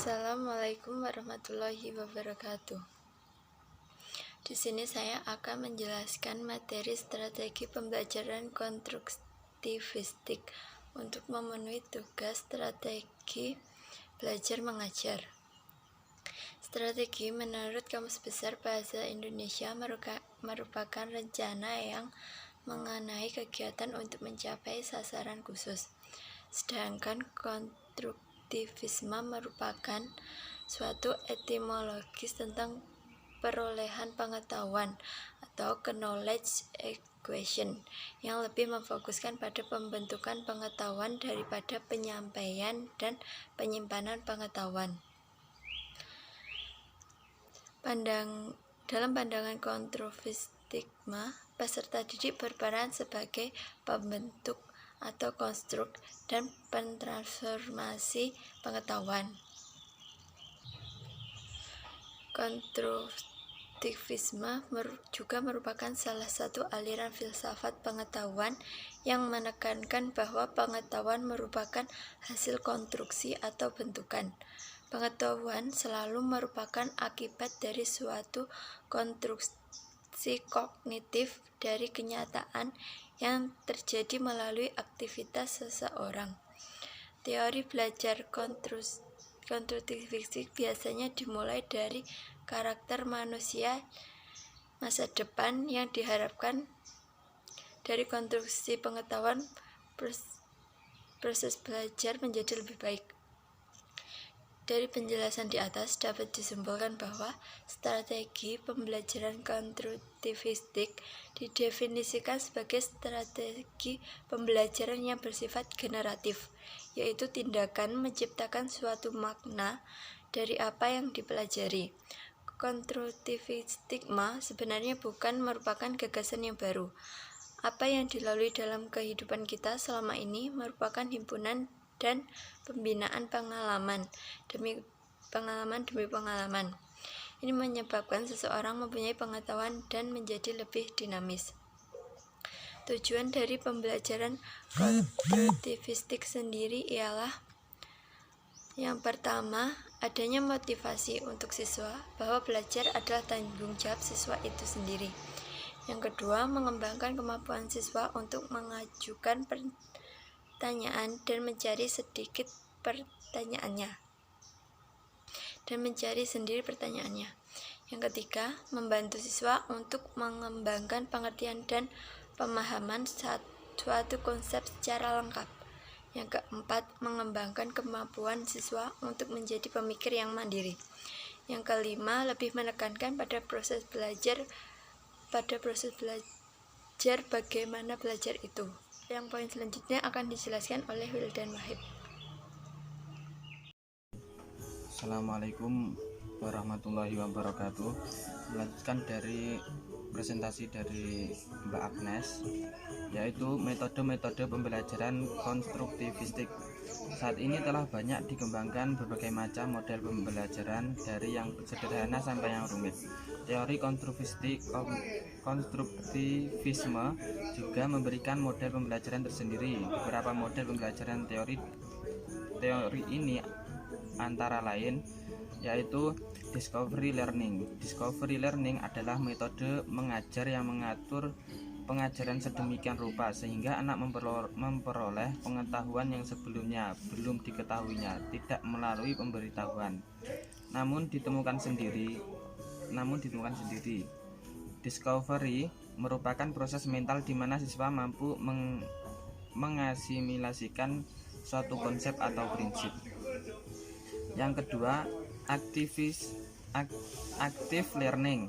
Assalamualaikum warahmatullahi wabarakatuh. Di sini saya akan menjelaskan materi strategi pembelajaran konstruktivistik untuk memenuhi tugas strategi belajar mengajar. Strategi menurut Kamus Besar Bahasa Indonesia merupakan rencana yang mengenai kegiatan untuk mencapai sasaran khusus. Sedangkan konstruktivisme merupakan suatu etimologis tentang perolehan pengetahuan atau knowledge equation yang lebih memfokuskan pada pembentukan pengetahuan daripada penyampaian dan penyimpanan pengetahuan. Dalam pandangan konstruktivisme, peserta didik berperan sebagai pembentuk atau konstruk dan pentransformasi pengetahuan. Konstruktivisme juga merupakan salah satu aliran filsafat pengetahuan yang menekankan bahwa pengetahuan merupakan hasil konstruksi atau bentukan. Pengetahuan selalu merupakan akibat dari suatu konstruksi kognitif dari kenyataan yang terjadi melalui aktivitas seseorang. Teori belajar konstruktivistik biasanya dimulai dari karakter manusia masa depan yang diharapkan dari konstruksi pengetahuan proses belajar menjadi lebih baik. Dari penjelasan di atas dapat disimpulkan bahwa strategi pembelajaran konstruktivistik didefinisikan sebagai strategi pembelajaran yang bersifat generatif, yaitu tindakan menciptakan suatu makna dari apa yang dipelajari. Konstruktivisme sebenarnya bukan merupakan gagasan yang baru. Apa yang dilalui dalam kehidupan kita selama ini merupakan himpunan dan pembinaan pengalaman demi pengalaman. Ini menyebabkan seseorang mempunyai pengetahuan dan menjadi lebih dinamis. Tujuan dari pembelajaran konstruktivistik sendiri ialah yang pertama, adanya motivasi untuk siswa bahwa belajar adalah tanggung jawab siswa itu sendiri. Yang kedua, mengembangkan kemampuan siswa untuk mengajukan pertanyaan dan mencari sendiri pertanyaannya. Yang ketiga, membantu siswa untuk mengembangkan pengertian dan pemahaman suatu konsep secara lengkap. Yang keempat, mengembangkan kemampuan siswa untuk menjadi pemikir yang mandiri. Yang kelima, lebih menekankan pada proses belajar bagaimana belajar itu. Yang poin selanjutnya akan dijelaskan oleh Wildan Wahid. Assalamualaikum warahmatullahi wabarakatuh. Melanjutkan dari presentasi dari Mbak Agnes, yaitu metode-metode pembelajaran konstruktivistik. Saat ini telah banyak dikembangkan berbagai macam model pembelajaran, dari yang sederhana sampai yang rumit. Teori konstruktivisme juga memberikan model pembelajaran tersendiri. Beberapa model pembelajaran teori ini antara lain yaitu discovery learning. Discovery learning adalah metode mengajar yang mengatur pengajaran sedemikian rupa sehingga anak memperoleh pengetahuan yang sebelumnya belum diketahuinya, tidak melalui pemberitahuan, namun ditemukan sendiri. Discovery merupakan proses mental di mana siswa mampu mengasimilasikan suatu konsep atau prinsip. Yang kedua, active learning.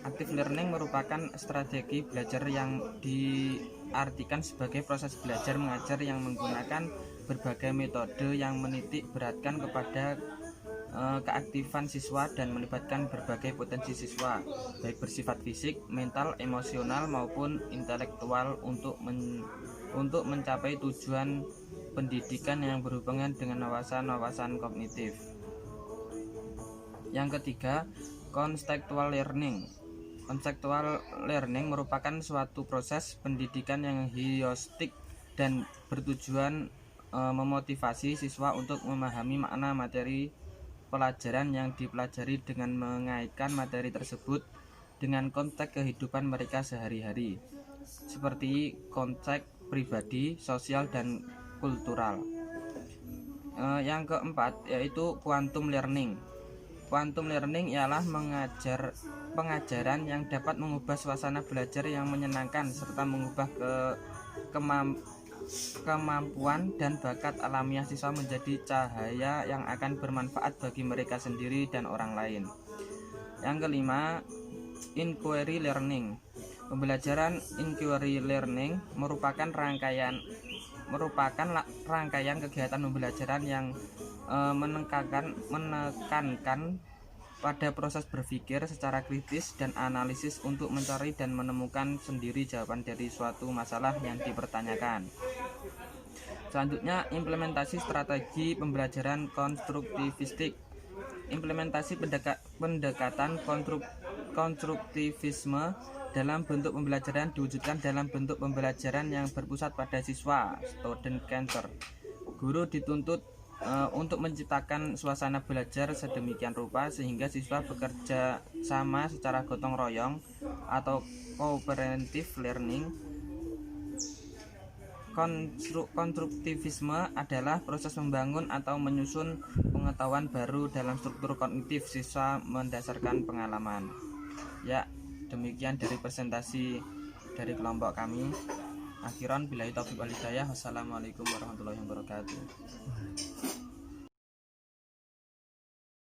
Active learning merupakan strategi belajar yang diartikan sebagai proses belajar mengajar yang menggunakan berbagai metode yang menitik beratkan kepada keaktifan siswa dan melibatkan berbagai potensi siswa, baik bersifat fisik, mental, emosional maupun intelektual untuk mencapai tujuan pendidikan yang berhubungan dengan wawasan kognitif. Yang ketiga, contextual learning. Contextual learning merupakan suatu proses pendidikan yang heuristik dan bertujuan memotivasi siswa untuk memahami makna materi pelajaran yang dipelajari dengan mengaitkan materi tersebut dengan konteks kehidupan mereka sehari-hari, seperti konteks pribadi, sosial, dan kultural. Yang keempat yaitu quantum learning. Quantum learning ialah pengajaran yang dapat mengubah suasana belajar yang menyenangkan serta mengubah kemampuan dan bakat alamiah siswa menjadi cahaya yang akan bermanfaat bagi mereka sendiri dan orang lain. Yang kelima, inquiry learning. Pembelajaran inquiry learning merupakan rangkaian kegiatan pembelajaran yang menekankan pada proses berpikir secara kritis dan analisis untuk mencari dan menemukan sendiri jawaban dari suatu masalah yang dipertanyakan. Selanjutnya, implementasi strategi pembelajaran konstruktivistik. Implementasi pendekatan konstruktivisme dalam bentuk pembelajaran diwujudkan dalam bentuk pembelajaran yang berpusat pada siswa, student center. Guru dituntut untuk menciptakan suasana belajar sedemikian rupa sehingga siswa bekerja sama secara gotong royong atau cooperative learning. Konstruktivisme adalah proses membangun atau menyusun pengetahuan baru dalam struktur kognitif siswa mendasarkan pengalaman. Ya, demikian dari presentasi dari kelompok kami. Akhiran billahi taufiq wal hidayah. Wassalamualaikum warahmatullahi wabarakatuh.